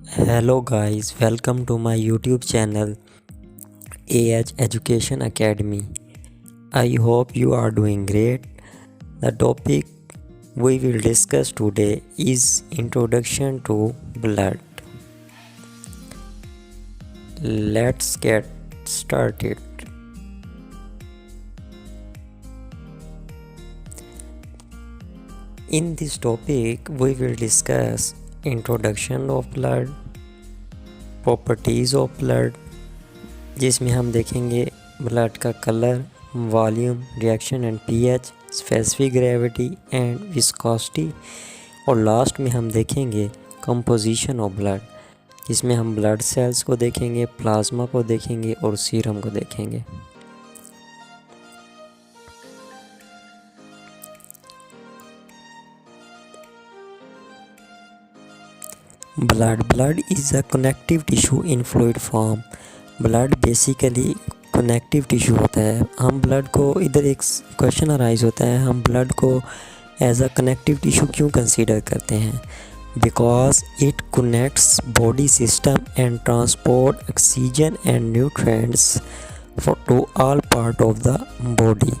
Hello guys, welcome to my YouTube channel AH Education Academy. I hope you are doing great. The topic we will discuss today is Introduction to Blood. Let's get started. In this topic we will discuss introduction of blood, properties of blood, जिसमें हम देखेंगे blood का colour, volume, reaction and pH, specific gravity and viscosity, और last में हम देखेंगे composition of blood, जिसमें हम ब्लड सेल्स को देखेंगे, प्लाज्मा को देखेंगे और सीरम को देखेंगे। Blood is a connective tissue in fluid form. Blood basically connective tissue होता है। हम ब्लड को, इधर एक क्वेश्चन अराइज होता है, हम ब्लड को एज अ कनेक्टिव टिश्यू क्यों कंसीडर करते हैं? Because it connects body system and transport oxygen and nutrients to all part of the body.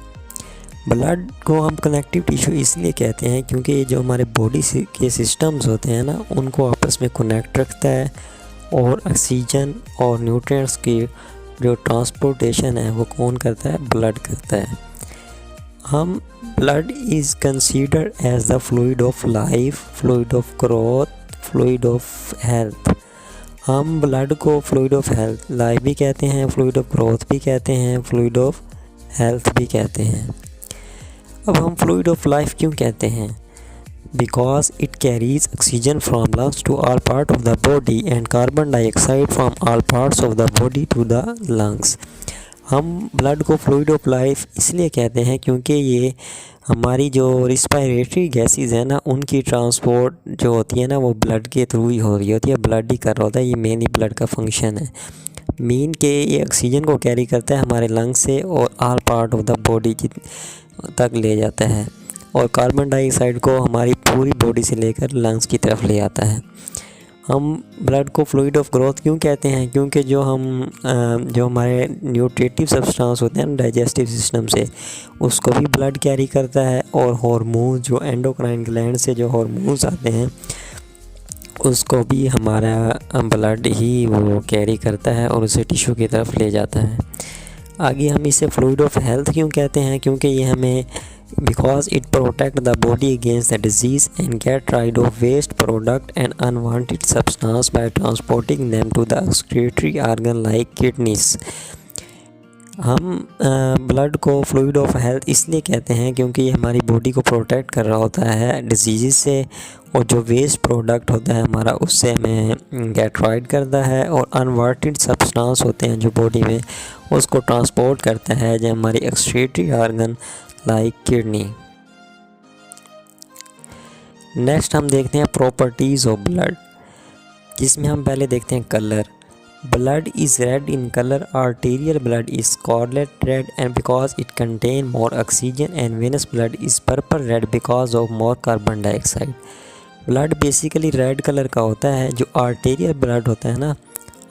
Blood को हम कनेक्टिव टिश्यू इसलिए कहते हैं क्योंकि ये जो हमारे बॉडी के सिस्टम्स होते हैं ना, उनको आपस में कनेक्ट रखता है और ऑक्सीजन और न्यूट्रिएंट्स की जो ट्रांसपोर्टेशन है वो कौन करता है? ब्लड करता है। हम blood is considered as the fluid of life, fluid of growth, fluid of health. हम ब्लड को फ्लूइड ऑफ हेल्थ लाइफ भी कहते हैं, फ्लूइड ऑफ ग्रोथ भी कहते हैं, फ्लूइड ऑफ हेल्थ भी कहते हैं। अब हम फ्लूइड ऑफ लाइफ क्यों कहते हैं? Because it carries oxygen from lungs to all part of the body and carbon dioxide from all parts of the body to the lungs. हम ब्लड को फ्लूइड ऑफ लाइफ इसलिए कहते हैं क्योंकि ये हमारी जो रिस्पायरेटरी गैसेस हैं ना, उनकी ट्रांसपोर्ट जो होती है ना, वो ब्लड के थ्रू ही हो रही होती है, ब्लड ही कर रहा होता है। ये मेनली ब्लड का फंक्शन है। मीन के ये ऑक्सीजन को कैरी करता है हमारे लंग्स से और all part of the body तक ले जाता है, और कार्बन डाइऑक्साइड को हमारी पूरी बॉडी से लेकर लंग्स की तरफ ले आता है। हम ब्लड को फ्लूइड ऑफ ग्रोथ क्यों कहते हैं? क्योंकि जो हमारे न्यूट्रिटिव सब्सटेंस होते हैं डाइजेस्टिव सिस्टम से, उसको भी ब्लड कैरी करता है, और हार्मोन जो एंडोक्राइन ग्लैंड से जो हार्मोन्स आते हैं उसको भी हमारा ब्लड ही वो कैरी करता है और उसे टिश्यू की तरफ ले जाता है। आगे हम इसे फ्लूइड ऑफ हेल्थ क्यों कहते हैं? क्योंकि ये हमें, because it protect the body against the disease and get rid of waste product and unwanted substance by transporting them to the excretory organ like kidneys. हम ब्लड को फ्लूइड ऑफ हेल्थ इसलिए कहते हैं क्योंकि ये हमारी बॉडी को protect कर रहा होता है डिजीज़ से, और जो वेस्ट प्रोडक्ट होता है हमारा, उससे हमें गेट राइड करता है, और अनवांटेड सब्सटेंस होते हैं जो बॉडी में, उसको ट्रांसपोर्ट करता है जो हमारी excretory organ like kidney. Next हम देखते हैं प्रॉपर्टीज़ ऑफ ब्लड, जिसमें हम पहले देखते हैं colour. Blood is red in color. Arterial blood is scarlet red and because it contain more oxygen, and venous blood is purple red because of more carbon dioxide. Blood basically red colour का होता है। जो arterial blood होता है ना,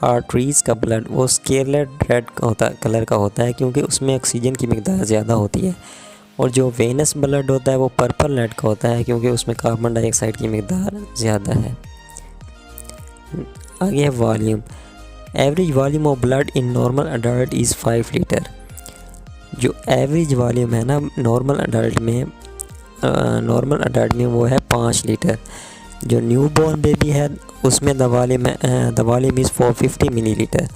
arteries का blood, वो स्केलेट red colour का होता है क्योंकि उसमें ऑक्सीजन की मिकदार ज़्यादा होती है, और जो वेनस ब्लड होता है वो पर्पल रेड का होता है क्योंकि उसमें कार्बन डाइऑक्साइड की मिकदार ज़्यादा है। आगे है volume. Average volume of blood in normal adult is 5 litre. जो एवरेज वॉल्यूम है ना नॉर्मल अडल्ट में वो है 5 लीटर। जो न्यू बॉर्न बेबी है उसमें the volume is 450 millilitre.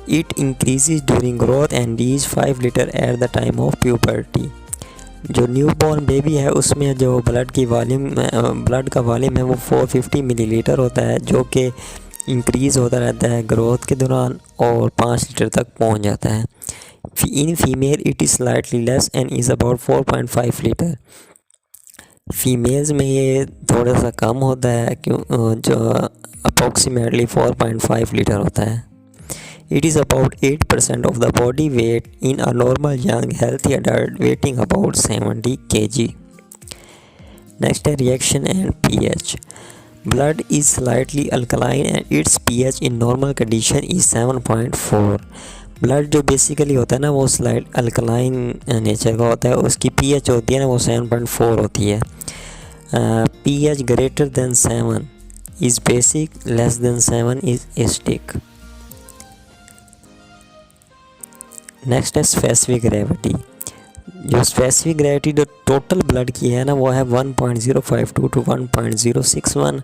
It increases during growth and reach 5 litre at the time of puberty. जो न्यू बॉर्न बेबी है उसमें जो ब्लड का वॉल्यूम है वो 450 मिलीलीटर होता है, जो कि इंक्रीज़ होता रहता है ग्रोथ के दौरान और 5 लीटर तक पहुंच जाता है। In female it is slightly less and is about 4.5 litre. Females में ये थोड़ा सा कम होता है, जो अप्रॉक्सीमेटली 4.5 लीटर होता है। It is about 8% of the body weight in a normal young healthy adult weighing about 70 kg। Next है reaction and pH. Blood is slightly alkaline and its pH in normal condition is 7.4। Blood जो basically होता है ना वो slight alkaline nature का होता है, उसकी pH होती है ना वो 7.4 होती है। pH greater than 7 is basic, less than 7 is acidic. Next है स्पेसिफिक ग्रेविटी। जो स्पेसिफिक ग्रेविटी जो टोटल ब्लड की है ना वो है 1.052 टू 1.061,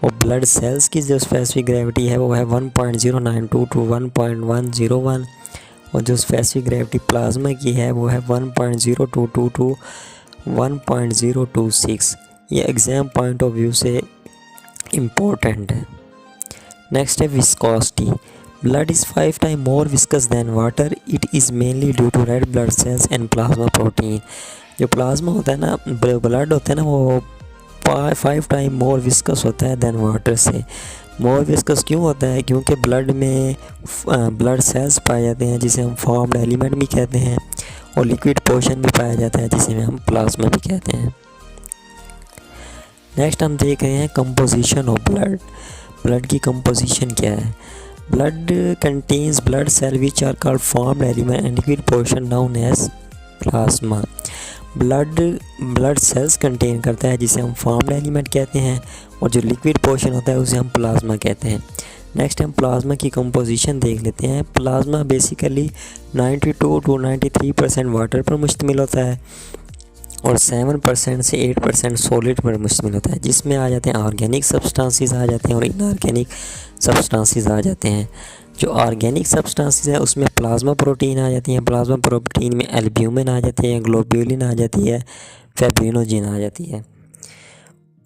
और ब्लड सेल्स की जो स्पेसिफिक ग्रेविटी है वो है 1.092 टू 1.101, और जो स्पेसिफिक ग्रेविटी प्लाज्मा की है वो है 1.022 टू 1.026। ये एग्ज़ाम पॉइंट ऑफ व्यू से इम्पोर्टेंट है। नेक्स्ट है viscosity. Blood is 5 times more viscous than water. It is mainly due to red blood cells and plasma protein. जो प्लाज्मा होता है ना, ब्लड होता है ना, वो 5 टाइम मोर विस्कस होता है दैन वाटर से। मोर विस्कस क्यों होता है? क्योंकि ब्लड में ब्लड सेल्स पाए जाते हैं जिसे हम फॉर्म्ड एलिमेंट भी कहते हैं, और लिक्विड पोर्शन भी पाया जाता है जिसे हम प्लाज्मा भी कहते हैं। नेक्स्ट हम देख रहे हैं कंपोजिशन ऑफ ब्लड। ब्लड की कंपोजिशन क्या है? Blood contains blood cells which are called formed element and liquid portion known as plasma. Blood cells contain करता है जिसे हम फॉर्म्ड एलिमेंट कहते हैं, और जो लिक्विड पोर्शन होता है उसे हम प्लाज्मा कहते हैं। नेक्स्ट हम प्लाज्मा की कंपोजिशन देख लेते हैं। प्लाज्मा बेसिकली 92 टू 93% वाटर पर मुश्तमिल होता है, और 7% से 8% सॉलिड पर मुश्तमिल होता है, जिसमें आ जाते हैं ऑर्गेनिक सब्सटेंसेस आ जाते हैं और इनऑर्गेनिक सब्सटेंसेस आ जाते हैं। जो ऑर्गेनिक सब्सटेंसेस है उसमें प्लाज्मा प्रोटीन आ जाती हैं। प्लाज्मा प्रोटीन में एल्ब्यूमिन आ जाती है, ग्लोब्यूलिन आ जाती है, फैब्रिनोजिन आ जाती है,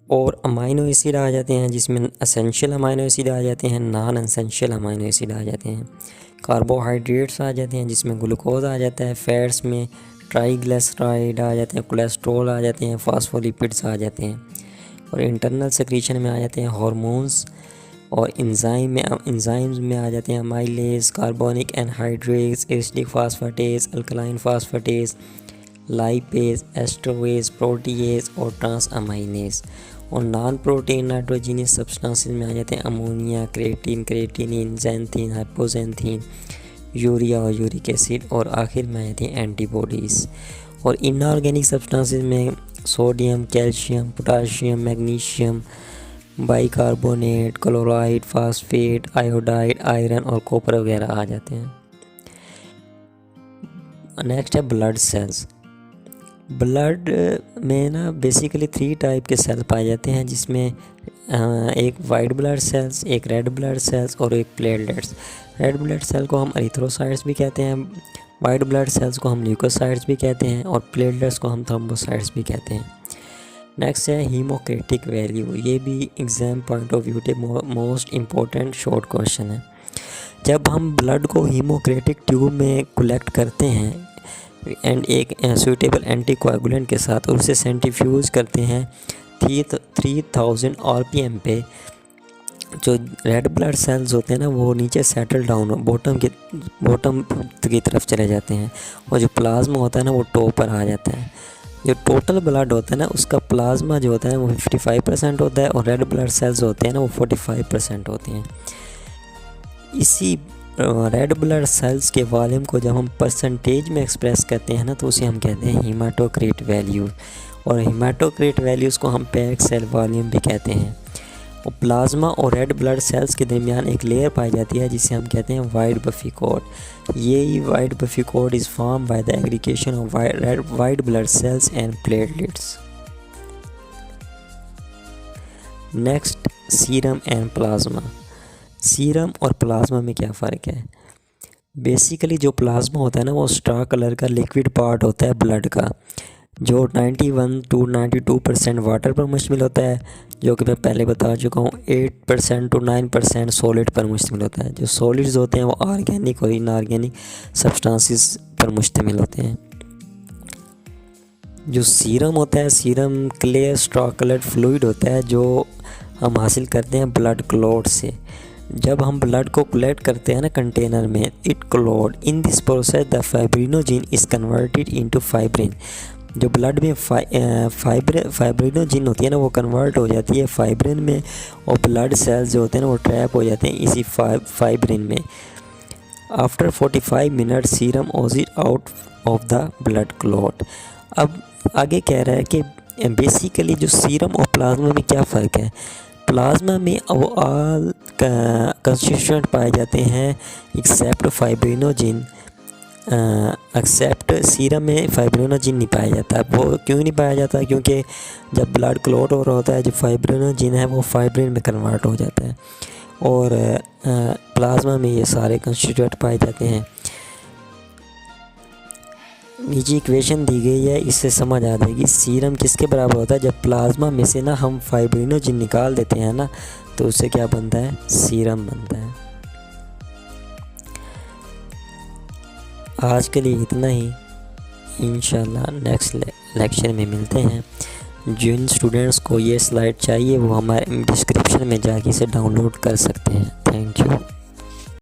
और अमाइनो एसिड आ जाते हैं जिसमें एसेंशियल अमाइनो एसिड आ जाते हैं, नॉन एसेंशियल अमाइनो एसिड आ जाते हैं। कार्बोहाइड्रेट्स आ जाते हैं जिसमें ग्लूकोज आ जाता है, फैट्स में ट्राइग्लिसराइड आ जाते हैं, कोलेस्ट्रॉल आ जाते हैं, फॉस्फोलिपिड्स आ जाते हैं, और इंटरनल सेक्रीशन में आ जाते हैं हार्मोन्स, और एंजाइम्स में आ जाते हैं amylase, carbonic anhydrates, acidic phosphatase, alkaline phosphatase, lipase, esterase, protease और ट्रांस अमाइनेज। और नॉन प्रोटीन नाइट्रोजीनियस सब्सटेंसेस में आ जाते हैं ammonia, creatinine, xanthine, hypoxanthine, urea और यूरिक एसिड, और आखिर में आ जाती हैं एंटीबॉडीज़। और इनऑर्गेनिक सब्सटेंसेस में sodium, calcium, potassium, magnesium, bicarbonate, chloride, phosphate, iodide, iron और कॉपर वगैरह आ जाते हैं। नेक्स्ट है ब्लड सेल्स। ब्लड में ना बेसिकली 3 टाइप के सेल पाए जाते हैं, जिसमें एक वाइट ब्लड सेल्स, एक रेड ब्लड सेल्स और एक प्लेटलेट्स। रेड ब्लड सेल को हम एरिथ्रोसाइट्स भी कहते हैं, वाइट ब्लड सेल्स को हम ल्यूकोसाइट्स भी कहते हैं, और प्लेटलेट्स को हम थ्रोम्बोसाइट्स भी कहते हैं। नेक्स्ट है हीमोक्रेटिक वैल्यू। ये भी एग्ज़ाम पॉइंट ऑफ व्यू के मोस्ट इम्पोर्टेंट शॉर्ट क्वेश्चन है। जब हम ब्लड को हीमोक्रेटिक ट्यूब में कलेक्ट करते हैं एंड एक सूटेबल एंटीकोएगुलेंट के साथ, और उसे सेंट्रीफ्यूज करते हैं 3000 RPM पे, जो रेड ब्लड सेल्स होते हैं ना वो नीचे सेटल डाउन बॉटम की तरफ चले जाते हैं, और जो प्लाज्मा होता है ना वो टॉप पर आ जाता है। जो टोटल ब्लड होता है ना उसका प्लाज्मा जो होता है वो 55% होता है, और रेड ब्लड सेल्स होते हैं ना वो 45% होते हैं। इसी रेड ब्लड सेल्स के वॉल्यूम को जब हम परसेंटेज में एक्सप्रेस करते हैं ना तो उसे हम कहते हैं हीमाटोक्रेट वैल्यू, और हीमाटोक्रेट वैल्यूज़ को हम पैक सेल वॉल्यूम भी कहते हैं। और प्लाज्मा और रेड ब्लड सेल्स के दरमियान एक लेयर पाई जाती है जिसे हम कहते हैं वाइट बफी कोट। ये white buffy coat is form by the aggregation of white blood cells and platelets. Next serum and plasma. Serum और प्लाज्मा में क्या फ़र्क है? बेसिकली जो प्लाज्मा होता है ना वो स्टार कलर का लिक्विड पार्ट होता है ब्लड का, जो 91 टू 92% वाटर पर मुश्तमिल होता है, जो कि मैं पहले बता चुका हूँ। 8% टू 9% सॉलिड पर मुश्तमिल होता है। जो सॉलिड्स होते हैं वो ऑर्गेनिक और इनऑर्गेनिक सब्सटेंसेस पर मुश्तमिल होते हैं। जो सीरम होता है, serum clear straw coloured fluid होता है जो हम हासिल करते हैं ब्लड क्लॉट से। जब हम ब्लड को कलेक्ट करते हैं ना कंटेनर में, it clot in this process the fibrinogen is converted into fibrin. जो ब्लड में फाइब्रिनोजिन होती है ना, वो कन्वर्ट हो जाती है फाइब्रिन में, और ब्लड सेल्स जो होते हैं ना वो ट्रैप हो जाते हैं इसी फाइब्रिन में। After 45 minute serum oozes out of the blood clot. अब आगे कह रहा है कि बेसिकली जो सीरम और प्लाज्मा में क्या फ़र्क है। प्लाज्मा में वो ऑल कंस्टिट्यूएंट पाए जाते हैं एक्सेप्ट फाइब्रिनोजिन, एक्सेप्ट सीरम में फाइब्रिनोजिन नहीं पाया जाता। वो क्यों नहीं पाया जाता? क्योंकि जब ब्लड क्लॉट हो रहा होता है, जो फाइब्रिनोजिन है वो फाइब्रिन में कन्वर्ट हो जाता है, और प्लाज्मा में ये सारे कंस्टिट्यूएंट पाए जाते हैं। नीचे इक्वेशन दी गई है, इससे समझ आ जाएगी सीरम किसके बराबर होता है। जब प्लाज्मा में से ना हम फाइब्रिनोजिन निकाल देते हैं ना, तो उससे क्या बनता है? सीरम बनता है। आज के लिए इतना ही, इंशाल्लाह नेक्स्ट लेक्चर में मिलते हैं। जिन स्टूडेंट्स को ये स्लाइड चाहिए वो हमारे डिस्क्रिप्शन में जाके इसे डाउनलोड कर सकते हैं। Thank you.